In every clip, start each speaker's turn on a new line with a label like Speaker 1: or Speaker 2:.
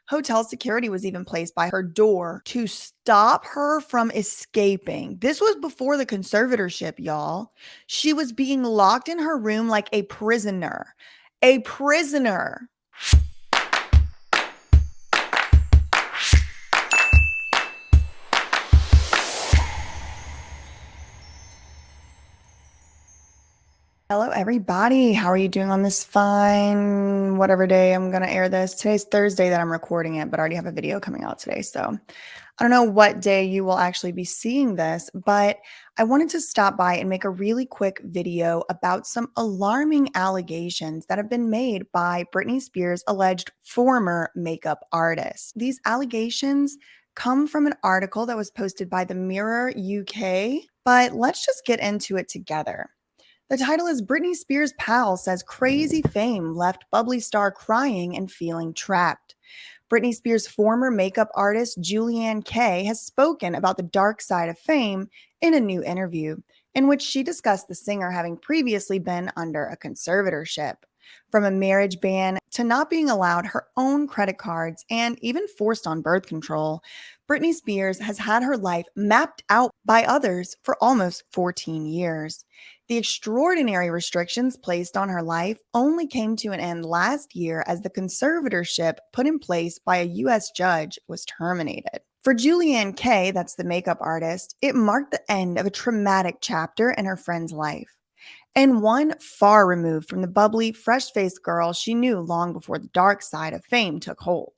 Speaker 1: Hotel security was even placed by her door to stop her from escaping. This was before the conservatorship, y'all. She was being locked in her room like a prisoner. A prisoner. Hello, everybody. How are you doing on this fine, whatever day I'm going to air this? Today's Thursday that I'm recording it, but I already have a video coming out today. So I don't know what day you will actually be seeing this, but I wanted to stop by and make a really quick video about some alarming allegations that have been made by Britney Spears' alleged former makeup artist. These allegations come from an article that was posted by the Mirror UK, but let's just get into it together. The title is Britney Spears' Pal Says Crazy Fame Left Bubbly Star Crying and Feeling Trapped. Britney Spears' former makeup artist Julianne has spoken about the dark side of fame in a new interview, in which she discussed the singer having previously been under a conservatorship. From a marriage ban to not being allowed her own credit cards and even forced on birth control, Britney Spears has had her life mapped out by others for almost 14 years. The extraordinary restrictions placed on her life only came to an end last year as the conservatorship put in place by a U.S. judge was terminated. For Julianne that's the makeup artist, it marked the end of a traumatic chapter in her friend's life, and one far removed from the bubbly, fresh-faced girl she knew long before the dark side of fame took hold.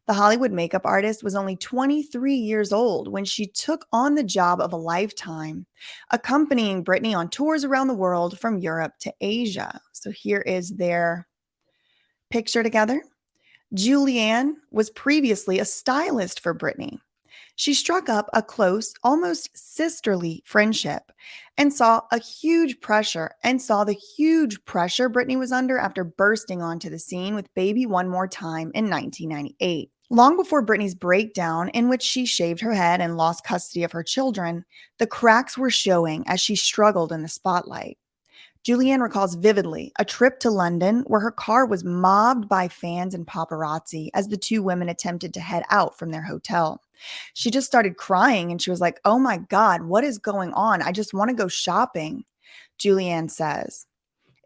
Speaker 1: The Hollywood makeup artist was only 23 years old when she took on the job of a lifetime, accompanying Britney on tours around the world from Europe to Asia. So here is their picture together. Julianne was previously a stylist for Britney. She struck up a close, almost sisterly friendship and saw the huge pressure Britney was under after bursting onto the scene with Baby One More Time in 1998. Long before Britney's breakdown, in which she shaved her head and lost custody of her children, the cracks were showing as she struggled in the spotlight. Julianne recalls vividly a trip to London where her car was mobbed by fans and paparazzi as the two women attempted to head out from their hotel. She just started crying and she was like, "Oh my God, what is going on? I just want to go shopping," Julianne says.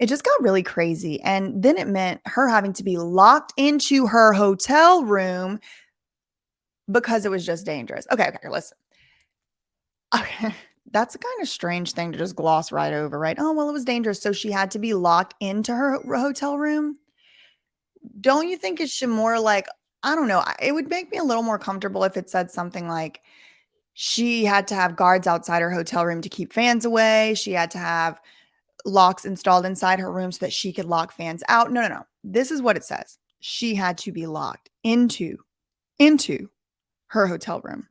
Speaker 1: It just got really crazy. And then it meant her having to be locked into her hotel room because it was just dangerous. Okay, listen. Okay. That's a kind of strange thing to just gloss right over, right? Oh, well, it was dangerous, so she had to be locked into her hotel room. Don't you think it should more like, I don't know, it would make me a little more comfortable if it said something like she had to have guards outside her hotel room to keep fans away. She had to have locks installed inside her room so that she could lock fans out. No. This is what it says. She had to be locked into her hotel room.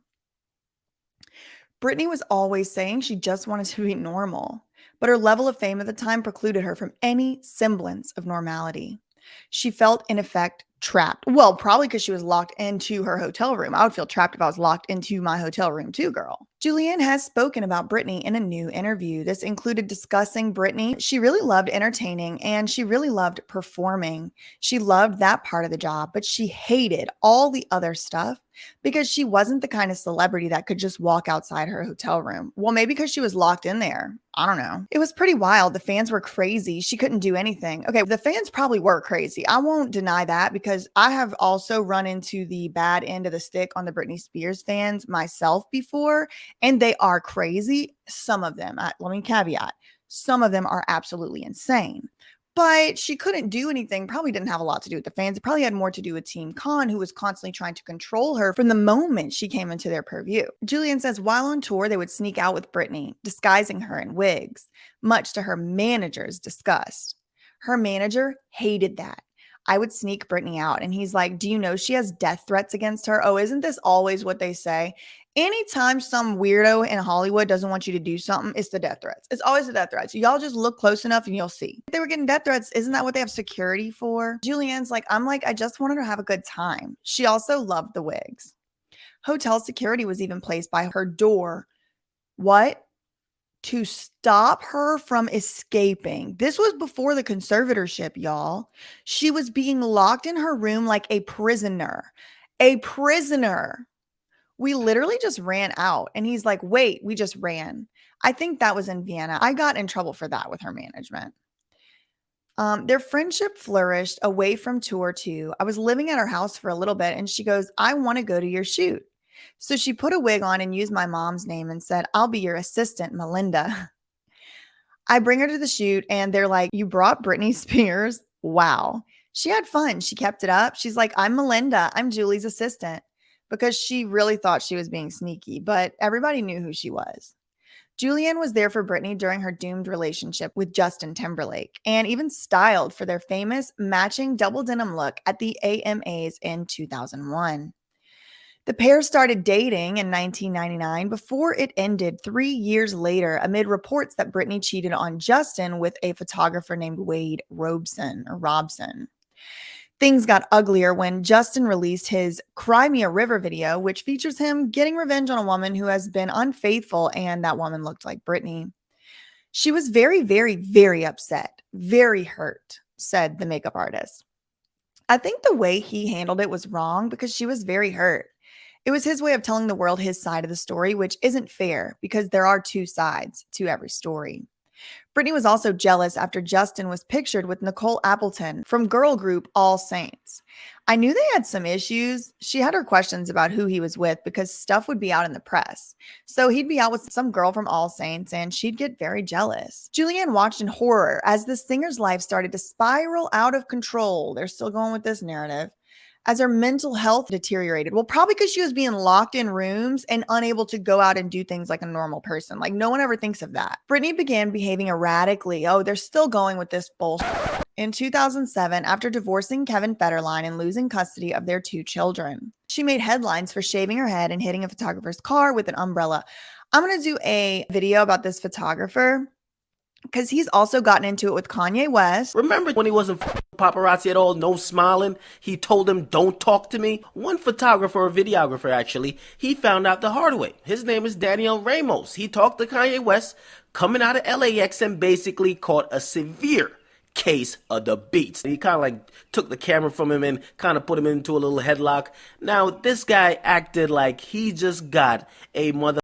Speaker 1: Britney was always saying she just wanted to be normal, but her level of fame at the time precluded her from any semblance of normality. She felt, in effect, trapped. Well, probably because she was locked into her hotel room. I would feel trapped if I was locked into my hotel room too, girl. Julianne has spoken about Britney in a new interview. This included discussing Britney. She really loved entertaining and she really loved performing. She loved that part of the job, but she hated all the other stuff because she wasn't the kind of celebrity that could just walk outside her hotel room. Well, maybe because she was locked in there. I don't know. It was pretty wild. The fans were crazy. She couldn't do anything. Okay, the fans probably were crazy. I won't deny that because I have also run into the bad end of the stick on the Britney Spears fans myself before, and they are crazy. Some of them, let me caveat, some of them are absolutely insane. But she couldn't do anything, probably didn't have a lot to do with the fans. It probably had more to do with Team Khan, who was constantly trying to control her from the moment she came into their purview. Julianne says while on tour, they would sneak out with Britney, disguising her in wigs, much to her manager's disgust. Her manager hated that. I would sneak Britney out, and he's like, "Do you know she has death threats against her?" Oh, isn't this always what they say? Anytime some weirdo in Hollywood doesn't want you to do something, it's the death threats. It's always the death threats. Y'all just look close enough and you'll see. If they were getting death threats, isn't that what they have security for? Julianne's like, I just wanted to have a good time. She also loved the wigs. Hotel security was even placed by her door. What? To stop her from escaping. This was before the conservatorship, y'all. She was being locked in her room like a prisoner. A prisoner. We literally just ran out. And he's like, wait, we just ran. I think that was in Vienna. I got in trouble for that with her management. Their friendship flourished away from tour too. I was living at her house for a little bit and she goes, I want to go to your shoot. So she put a wig on and used my mom's name and said, I'll be your assistant, Melinda. I bring her to the shoot and they're like, you brought Britney Spears? Wow. She had fun. She kept it up. She's like, I'm Melinda. I'm Julie's assistant because she really thought she was being sneaky, but everybody knew who she was. Julian was there for Britney during her doomed relationship with Justin Timberlake and even styled for their famous matching double denim look at the AMAs in 2001. The pair started dating in 1999 before it ended 3 years later amid reports that Britney cheated on Justin with a photographer named Wade Robson. Things got uglier when Justin released his Cry Me a River video, which features him getting revenge on a woman who has been unfaithful, and that woman looked like Britney. She was very, very, very upset, very hurt, said the makeup artist. I think the way he handled it was wrong because she was very hurt. It was his way of telling the world his side of the story, which isn't fair because there are two sides to every story. Britney was also jealous after Justin was pictured with Nicole Appleton from girl group All Saints. I knew they had some issues. She had her questions about who he was with because stuff would be out in the press. So he'd be out with some girl from All Saints and she'd get very jealous. Julianne watched in horror as the singer's life started to spiral out of control. They're still going with this narrative. As her mental health deteriorated. Well, probably because she was being locked in rooms and unable to go out and do things like a normal person. Like, no one ever thinks of that. Britney began behaving erratically. Oh, they're still going with this bullshit. In 2007, after divorcing Kevin Federline and losing custody of their 2 children, she made headlines for shaving her head and hitting a photographer's car with an umbrella. I'm going to do a video about this photographer because he's also gotten into it with Kanye West.
Speaker 2: Remember when he wasn't paparazzi at all, no smiling? He told him, don't talk to me. One photographer or videographer, actually, he found out the hard way. His name is Daniel Ramos. He talked to Kanye West coming out of LAX and basically caught a severe case of the beats. He kind of like took the camera from him and kind of put him into a little headlock. Now, this guy acted like he just got a mother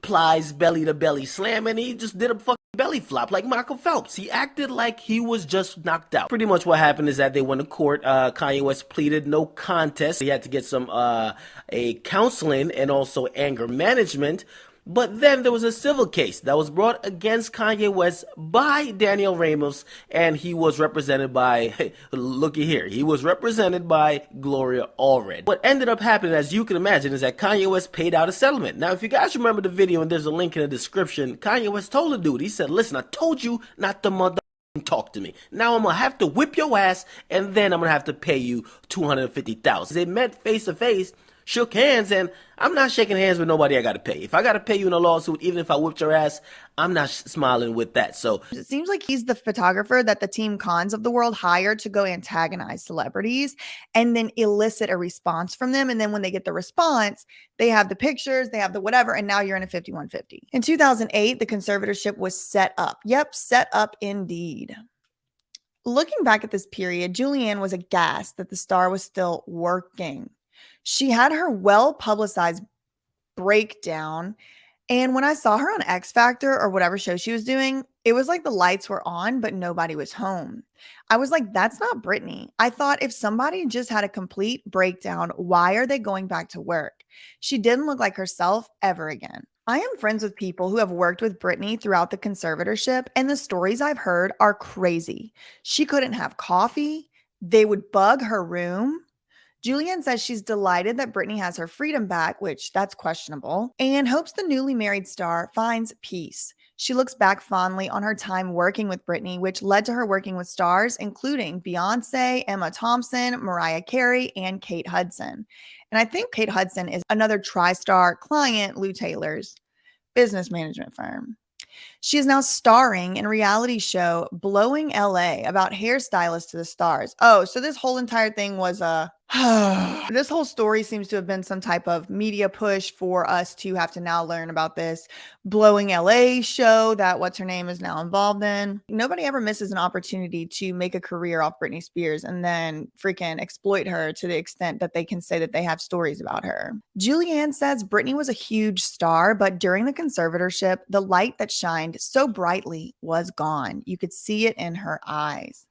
Speaker 2: Plies belly to belly slam and he just did a fucking belly flop like Michael Phelps. He acted like he was just knocked out. Pretty much what happened is that they went to court. Kanye West pleaded no contest. He had to get some a counseling and also anger management. But then there was a civil case that was brought against Kanye West by Daniel Ramos, and he was represented by, looky here, he was represented by Gloria Allred. What ended up happening, as you can imagine, is that Kanye West paid out a settlement. Now, if you guys remember the video, and there's a link in the description, Kanye West told the dude, he said, listen, I told you not to talk to me. Now I'm gonna have to whip your ass, and then I'm gonna have to pay you $250,000. They met face to face, shook hands, and I'm not shaking hands with nobody I gotta pay. If I gotta pay you in a lawsuit, even if I whipped your ass, I'm not smiling with that. So
Speaker 1: it seems like he's the photographer that the Team Cons of the world hired to go antagonize celebrities and then elicit a response from them. And then when they get the response, they have the pictures, they have the whatever, and now you're in a 5150. In 2008, the conservatorship was set up. Yep, set up indeed. Looking back at this period, Julianne was aghast that the star was still working. She had her well-publicized breakdown, and when I saw her on X Factor or whatever show she was doing, it was like the lights were on, but nobody was home. I was like, that's not Britney. I thought if somebody just had a complete breakdown, why are they going back to work? She didn't look like herself ever again. I am friends with people who have worked with Britney throughout the conservatorship, and the stories I've heard are crazy. She couldn't have coffee. They would bug her room. Julianne says she's delighted that Britney has her freedom back, which that's questionable, and hopes the newly married star finds peace. She looks back fondly on her time working with Britney, which led to her working with stars including Beyonce, Emma Thompson, Mariah Carey, and Kate Hudson. And I think Kate Hudson is another TriStar client, Lou Taylor's business management firm. She is now starring in a reality show Blowing LA about hairstylists to the stars. Oh, so this whole entire thing was This whole story seems to have been some type of media push for us to have to now learn about this blowing LA show that what's her name is now involved in. Nobody ever misses an opportunity to make a career off Britney Spears and then freaking exploit her to the extent that they can say that they have stories about her. Julianne says Britney was a huge star, but during the conservatorship, the light that shined so brightly was gone. You could see it in her eyes.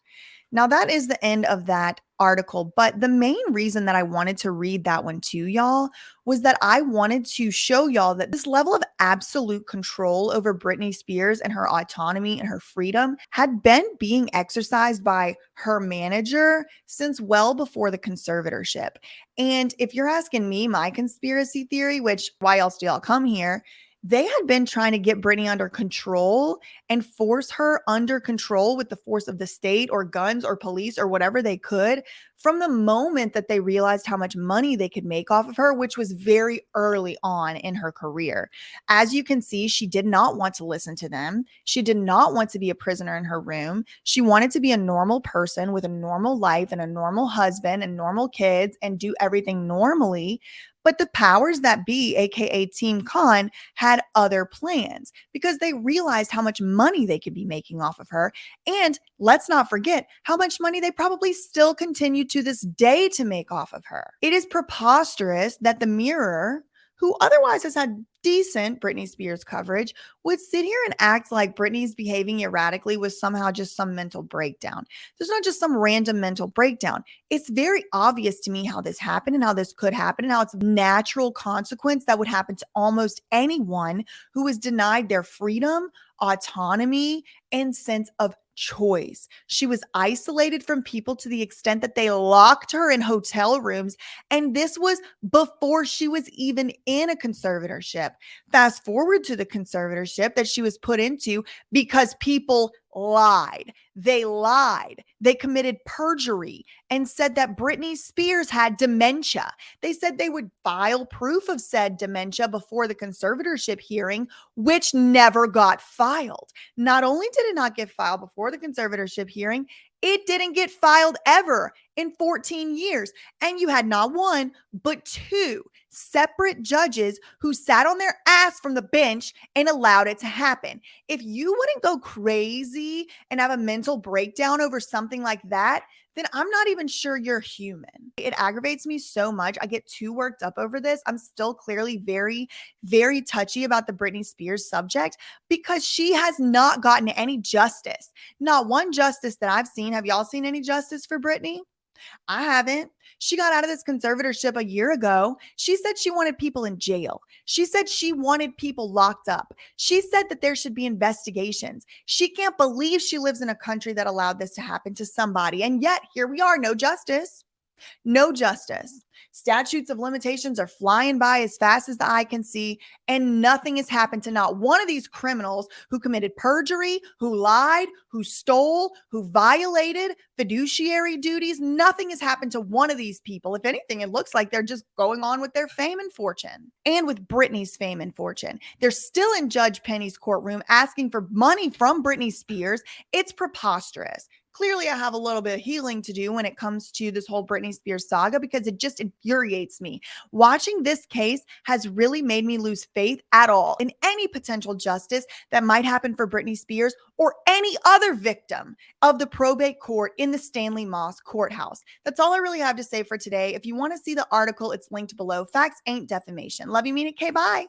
Speaker 1: Now, that is the end of that article. But the main reason that I wanted to read that one to y'all was that I wanted to show y'all that this level of absolute control over Britney Spears and her autonomy and her freedom had been being exercised by her manager since well before the conservatorship. And if you're asking me my conspiracy theory, which why else do y'all come here? They had been trying to get Britney under control and force her under control with the force of the state or guns or police or whatever they could from the moment that they realized how much money they could make off of her, which was very early on in her career. As you can see, she did not want to listen to them. She did not want to be a prisoner in her room. She wanted to be a normal person with a normal life and a normal husband and normal kids and do everything normally. But the powers that be, aka Team Khan, had other plans because they realized how much money they could be making off of her. And let's not forget how much money they probably still continue to this day to make off of her. It is preposterous that the Mirror, who otherwise has had decent Britney Spears coverage, would sit here and act like Britney's behaving erratically was somehow just some mental breakdown. There's not just some random mental breakdown. It's very obvious to me how this happened and how this could happen and how it's a natural consequence that would happen to almost anyone who is denied their freedom, autonomy, and sense of choice. She was isolated from people to the extent that they locked her in hotel rooms. And this was before she was even in a conservatorship. Fast forward to the conservatorship that she was put into because people lied. They lied. They committed perjury and said that Britney Spears had dementia. They said they would file proof of said dementia before the conservatorship hearing, which never got filed. Not only did it not get filed before the conservatorship hearing, it didn't get filed ever in 14 years. And you had not one, but two separate judges who sat on their ass from the bench and allowed it to happen. If you wouldn't go crazy and have a mental breakdown over something like that, then I'm not even sure you're human. It aggravates me so much. I get too worked up over this. I'm still clearly very, very touchy about the Britney Spears subject because she has not gotten any justice. Not one justice that I've seen. Have y'all seen any justice for Britney? I haven't. She got out of this conservatorship a year ago. She said she wanted people in jail. She said she wanted people locked up. She said that there should be investigations. She can't believe she lives in a country that allowed this to happen to somebody. And yet, here we are, no justice. No justice. Statutes of limitations are flying by as fast as the eye can see, and nothing has happened to not one of these criminals who committed perjury, who lied, who stole, who violated fiduciary duties. Nothing has happened to one of these people. If anything, it looks like they're just going on with their fame and fortune. And with Britney's fame and fortune, they're still in Judge Penny's courtroom asking for money from Britney Spears. It's preposterous. Clearly, I have a little bit of healing to do when it comes to this whole Britney Spears saga because it just infuriates me. Watching this case has really made me lose faith at all in any potential justice that might happen for Britney Spears or any other victim of the probate court in the Stanley Moss courthouse. That's all I really have to say for today. If you want to see the article, it's linked below. Facts ain't defamation. Love you, mean it. Okay, bye.